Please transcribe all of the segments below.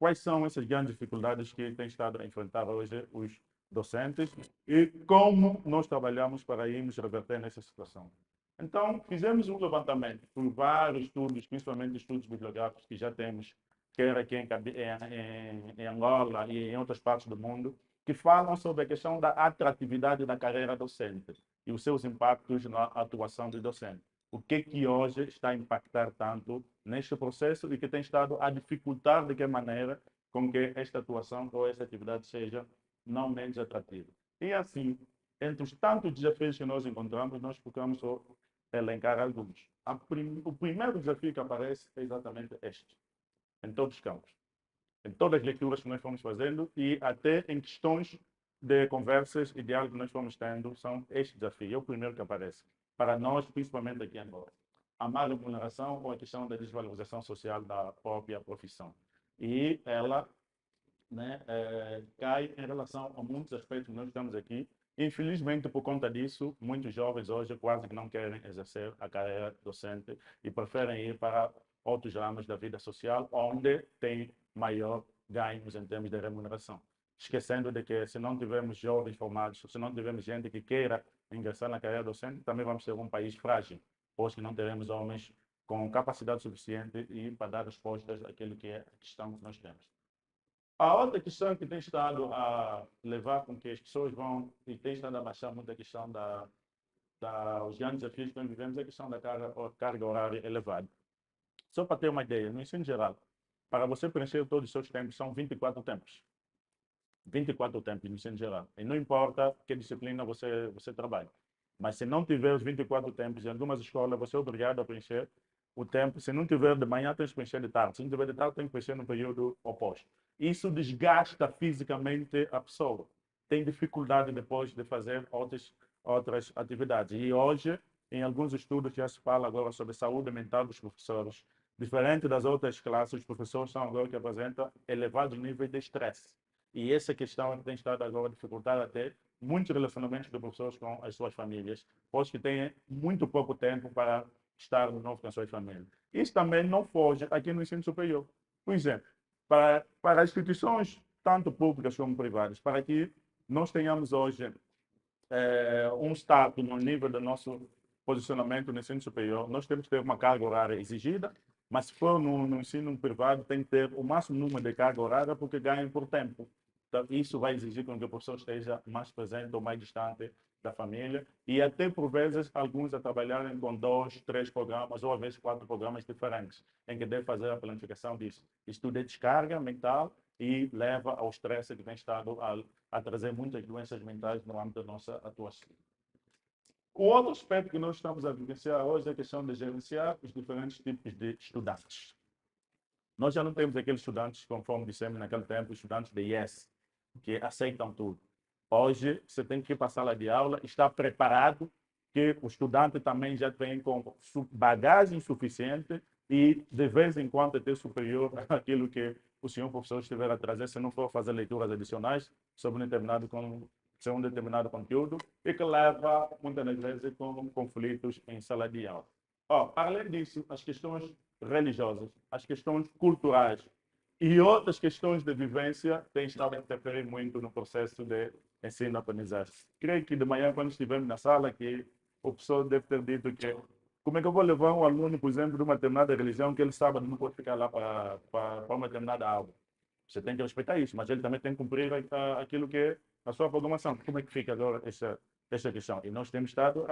quais são essas grandes dificuldades que têm estado a enfrentar hoje os docentes e como nós trabalhamos para irmos reverter nessa situação. Então, fizemos um levantamento por vários estudos, principalmente estudos bibliográficos que já temos, quer aqui em Angola e em outras partes do mundo, que falam sobre a questão da atratividade da carreira docente e os seus impactos na atuação do docente. O que hoje está a impactar tanto neste processo e que tem estado a dificultar de que maneira com que esta atuação ou esta atividade seja não menos atrativa. E assim, entre os tantos desafios que nós encontramos, nós focamos elencar alguns. O primeiro desafio que aparece é exatamente este, em todos os campos, em todas as leituras que nós fomos fazendo e até em questões de conversas e diálogos que nós fomos tendo, são este desafio, é o primeiro que aparece, para nós, principalmente aqui em Angola. A má remuneração ou a questão da desvalorização social da própria profissão. E ela, né, cai em relação a muitos aspectos que nós estamos aqui. Infelizmente, por conta disso, muitos jovens hoje quase que não querem exercer a carreira docente e preferem ir para outros ramas da vida social, onde tem maior ganhos em termos de remuneração. Esquecendo de que se não tivermos jovens formados, se não tivermos gente que queira ingressar na carreira docente, também vamos ser um país frágil, pois que não teremos homens com capacidade suficiente e para dar respostas àquilo que é a questão que nós temos. A outra questão que tem estado a levar com que as pessoas vão, e tem estado a baixar muito a questão os grandes desafios que nós vivemos, é a questão da carga horária elevada. Só para ter uma ideia, no ensino geral, para você preencher todos os seus tempos, são 24 tempos. 24 tempos no ensino geral. E não importa que disciplina você trabalha. Mas se não tiver os 24 tempos, em algumas escolas você é obrigado a preencher o tempo. Se não tiver de manhã, tem que preencher de tarde. Se não tiver de tarde, tem que preencher no período oposto. Isso desgasta fisicamente a pessoa. Tem dificuldade depois de fazer outras atividades. E hoje, em alguns estudos, já se fala agora sobre saúde mental dos professores. Diferente das outras classes, os professores são agora que apresentam elevado nível de estresse. E essa questão tem estado agora a dificultar até muitos relacionamentos de professores com as suas famílias, pois que têm muito pouco tempo para estar de novo com as suas famílias. Isso também não foge aqui no ensino superior. Por exemplo, para instituições tanto públicas como privadas, para que nós tenhamos hoje um status no nível do nosso posicionamento no ensino superior, nós temos que ter uma carga horária exigida, mas se for no ensino privado, tem que ter o máximo número de carga horária porque ganham por tempo. Então, isso vai exigir que o professor esteja mais presente ou mais distante da família e até, por vezes, alguns a trabalharem com 2, 3 programas ou, às vezes, 4 programas diferentes, em que deve fazer a planificação disso. Isso tudo é descarga mental e leva ao estresse que tem estado a trazer muitas doenças mentais no âmbito da nossa atuação. O outro aspecto que nós estamos a vivenciar hoje é a questão de gerenciar os diferentes tipos de estudantes. Nós já não temos aqueles estudantes, conforme dissemos naquele tempo, estudantes de yes, que aceitam tudo. Hoje, você tem que ir para a sala de aula, estar preparado, que o estudante também já vem com bagagem suficiente e, de vez em quando, ter superior àquilo que o senhor professor estiver a trazer, se não for fazer leituras adicionais sobre um determinado conteúdo, e que leva, muitas das vezes, com conflitos em sala de aula. Para além disso, as questões religiosas, as questões culturais e outras questões de vivência têm estado a interferir muito no processo de ensino-aprendizagem. Creio que de manhã, quando estivemos na sala, que o professor deve ter dito que como é que eu vou levar um aluno, por exemplo, de uma determinada religião, que ele sábado não pode ficar lá para uma determinada aula. Você tem que respeitar isso, mas ele também tem que cumprir aquilo que é a sua programação. Como é que fica agora essa questão? E nós temos estado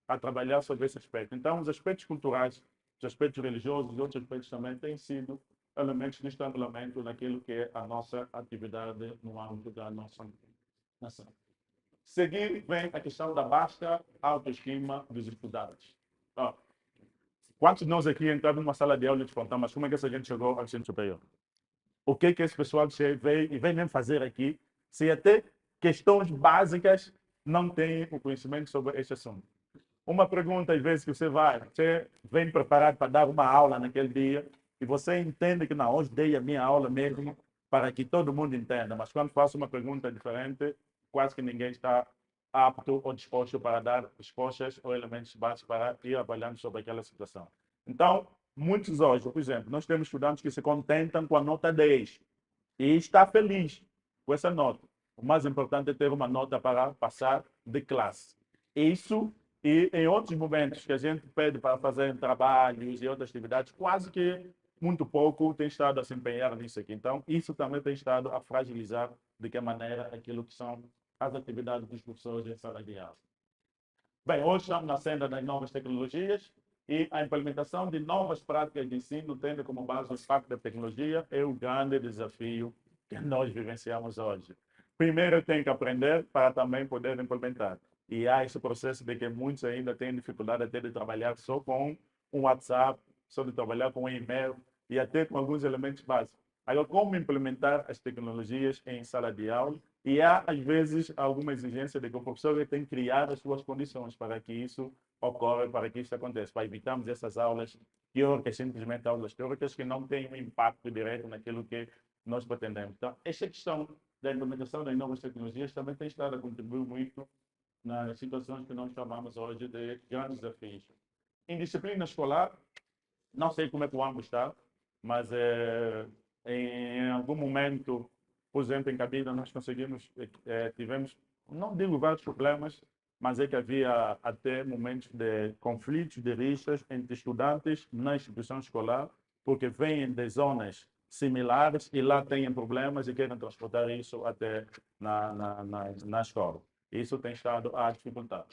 a trabalhar sobre esse aspecto. Então, os aspectos culturais, os aspectos religiosos e outros aspectos também têm sido elementos de estrangulamento naquilo que é a nossa atividade no âmbito da nossa nação. Seguir vem a questão da baixa autoestima dos estudantes. Quantos de nós aqui entramos numa sala de aula e te perguntamos, mas como é que essa gente chegou ao ensino superior? O que esse pessoal vem mesmo fazer aqui, se até questões básicas não têm o conhecimento sobre este assunto? Uma pergunta, às vezes, que você vem preparado para dar uma aula naquele dia, e você entende que não, hoje dei a minha aula mesmo para que todo mundo entenda, mas quando faço uma pergunta diferente, quase que ninguém está apto ou disposto para dar respostas ou elementos básicos para ir avaliando sobre aquela situação. Então, muitos hoje, por exemplo, nós temos estudantes que se contentam com a nota 10. e está feliz com essa nota. O mais importante é ter uma nota para passar de classe. Isso, e em outros momentos que a gente pede para fazer trabalhos e outras atividades, quase que muito pouco tem estado a se empenhar nisso aqui. Então, isso também tem estado a fragilizar de que maneira aquilo que são as atividades dos professores em sala de aula. Bem, hoje estamos na senda das novas tecnologias e a implementação de novas práticas de ensino, tendo como base o impacto da tecnologia, é o grande desafio que nós vivenciamos hoje. Primeiro, tem que aprender para também poder implementar. E há esse processo de que muitos ainda têm dificuldade até de trabalhar só com um WhatsApp, só de trabalhar com um e-mail e até com alguns elementos básicos. Agora, como implementar as tecnologias em sala de aula? E há, às vezes, alguma exigência de que o professor tem que criar as suas condições para que isso ocorra, para que isso aconteça, para evitarmos essas aulas teóricas, simplesmente aulas teóricas que não têm um impacto direto naquilo que nós pretendemos. Então, esta questão da implementação das novas tecnologias também tem estado a contribuir muito nas situações que nós chamamos hoje de grandes desafios. Em disciplina escolar, não sei como é que o âmbito está, mas em algum momento, por exemplo, em Cabida, nós conseguimos, tivemos, não digo vários problemas, mas é que havia até momentos de conflitos, de rixas entre estudantes na instituição escolar, porque vêm de zonas similares e lá têm problemas e querem transportar isso até na escola. Isso tem estado a dificultar.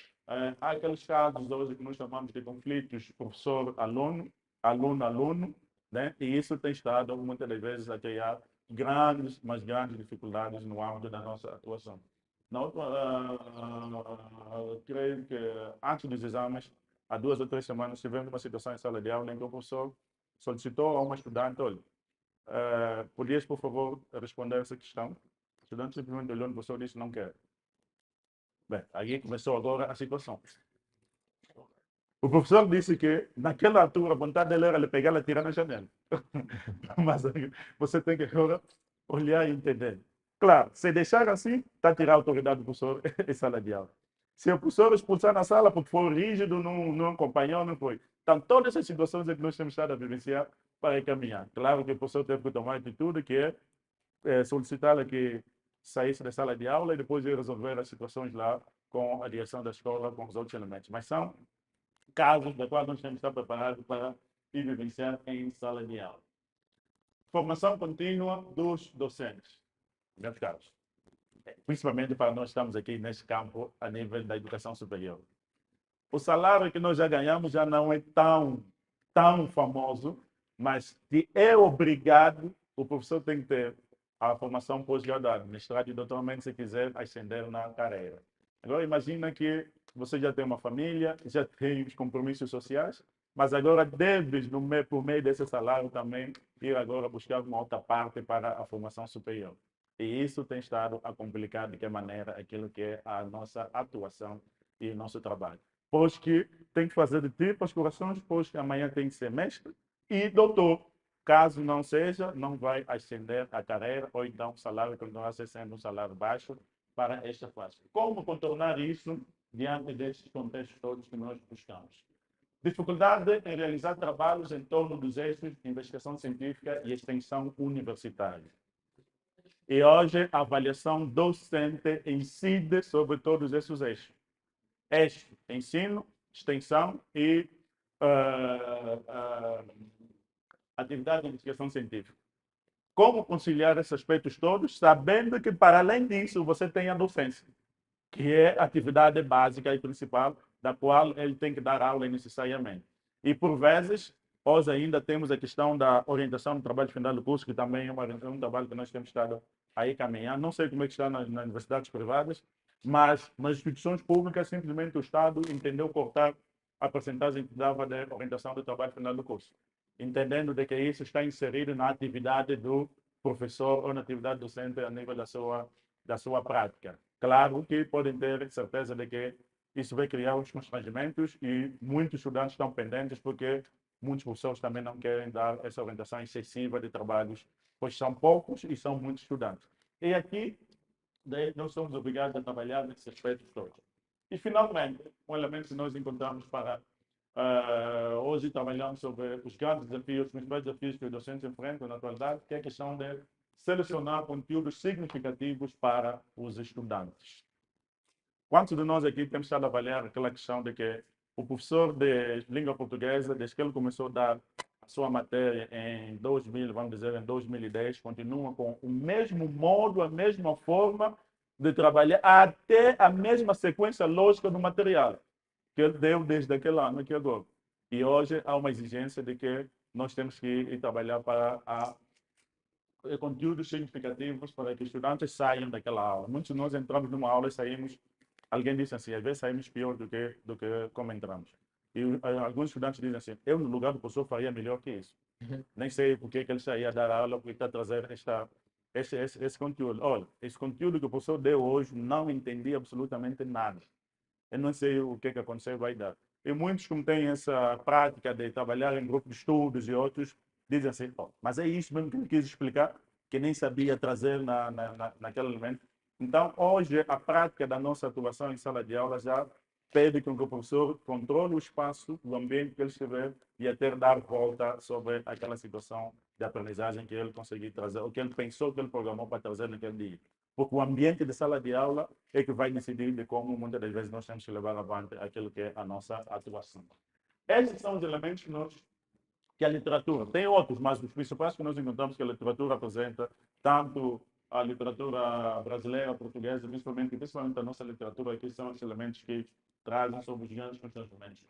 Há aqueles casos hoje que nós chamamos de conflitos professor-aluno, aluno-aluno, né? E isso tem estado, muitas das vezes, a criar grandes, mas grandes dificuldades no âmbito da nossa atuação. Creio que antes dos exames, há 2 ou 3 semanas, tivemos uma situação em sala de aula em que o professor solicitou a uma estudante, olha, podias, por favor, responder essa questão? O estudante simplesmente olhou no professor e disse, não quer. Bem, aí começou agora a situação. O professor disse que, naquela altura, a vontade dele era pegar e tirar na janela. Mas você tem que agora olhar e entender. Claro, se deixar assim, está a tirar a autoridade do professor em sala de aula. Se o professor expulsar na sala porque foi rígido, não acompanhou, não foi. Então, todas essas situações é que nós temos estado a vivenciar para encaminhar. Claro que o professor teve que tomar atitude, que é solicitar que saísse da sala de aula e depois ir resolver as situações lá com a direção da escola, com os outros elementos. Mas são casos da qual nós temos que estar preparados para ir vivenciar em sala de aula. Formação contínua dos docentes, meus caros. Principalmente para nós estamos aqui neste campo a nível da educação superior. O salário que nós já ganhamos já não é tão famoso, mas é obrigado, o professor tem que ter a formação pós-graduada, mestrado e doutoramento, se quiser ascender na carreira. Agora, imagina que você já tem uma família, já tem os compromissos sociais, mas agora deves, por meio desse salário, também ir agora buscar uma outra parte para a formação superior. E isso tem estado a complicar de que maneira aquilo que é a nossa atuação e o nosso trabalho. Pois que tem que fazer de tripas corações, pois que amanhã tem que ser mestre e doutor. Caso não seja, não vai ascender a carreira ou então o salário continuará sendo um salário baixo para esta classe. Como contornar isso diante destes contextos todos que nós buscamos? Dificuldade em realizar trabalhos em torno dos eixos de investigação científica e extensão universitária. E hoje a avaliação docente incide sobre todos esses eixos. Eixo, ensino, extensão e atividade de investigação científica. Como conciliar esses aspectos todos, sabendo que, para além disso, você tem a docência, que é a atividade básica e principal, da qual ele tem que dar aula necessariamente. E, por vezes, hoje ainda temos a questão da orientação do trabalho final do curso, que também é um trabalho que nós temos estado aí caminhando. Não sei como é que está nas universidades privadas, mas nas instituições públicas, simplesmente o Estado entendeu cortar a porcentagem que dava de orientação do trabalho final do curso, entendendo de que isso está inserido na atividade do professor ou na atividade docente a nível da sua prática. Claro que podem ter certeza de que isso vai criar uns constrangimentos e muitos estudantes estão pendentes porque muitos professores também não querem dar essa orientação excessiva de trabalhos, pois são poucos e são muitos estudantes. E aqui nós somos obrigados a trabalhar nesses aspectos todos. E, finalmente, um elemento que nós encontramos para hoje trabalhamos sobre os grandes desafios, os principais desafios que os docentes enfrentam na atualidade, que é a questão de selecionar conteúdos significativos para os estudantes. Quantos de nós aqui temos estado a avaliar aquela questão de que o professor de língua portuguesa, desde que ele começou a dar a sua matéria em 2000, vamos dizer, em 2010, continua com o mesmo modo, a mesma forma de trabalhar, até a mesma sequência lógica do material que ele deu desde aquele ano aqui agora. E hoje há uma exigência de que nós temos que ir trabalhar para conteúdos significativos para que os estudantes saiam daquela aula. Muitos de nós entramos numa aula e saímos, alguém disse assim, às vezes saímos pior do que como entramos. E alguns estudantes dizem assim, eu no lugar do professor faria melhor que isso. Nem sei por que ele saía a dar aula, porque está trazendo esse conteúdo. Olha, esse conteúdo que o professor deu hoje, não entendi absolutamente nada. Eu não sei o que aconteceu, vai dar. E muitos, como têm essa prática de trabalhar em grupos de estudos e outros, dizem assim, oh, mas é isso mesmo que ele quis explicar, que nem sabia trazer naquele elemento. Então, hoje, a prática da nossa atuação em sala de aula já pede que o professor controle o espaço, o ambiente que ele estiver e até dar volta sobre aquela situação de aprendizagem que ele conseguiu trazer, o que ele pensou que ele programou para trazer naquele dia. Porque o ambiente de sala de aula é que vai decidir de como, muitas das vezes, nós temos que levar avante aquilo que é a nossa atuação. Esses são os elementos que a literatura, tem outros, mas os principais que nós encontramos que a literatura apresenta, tanto a literatura brasileira, portuguesa, principalmente a nossa literatura aqui, são os elementos que trazem sobre os grandes constrangimentos.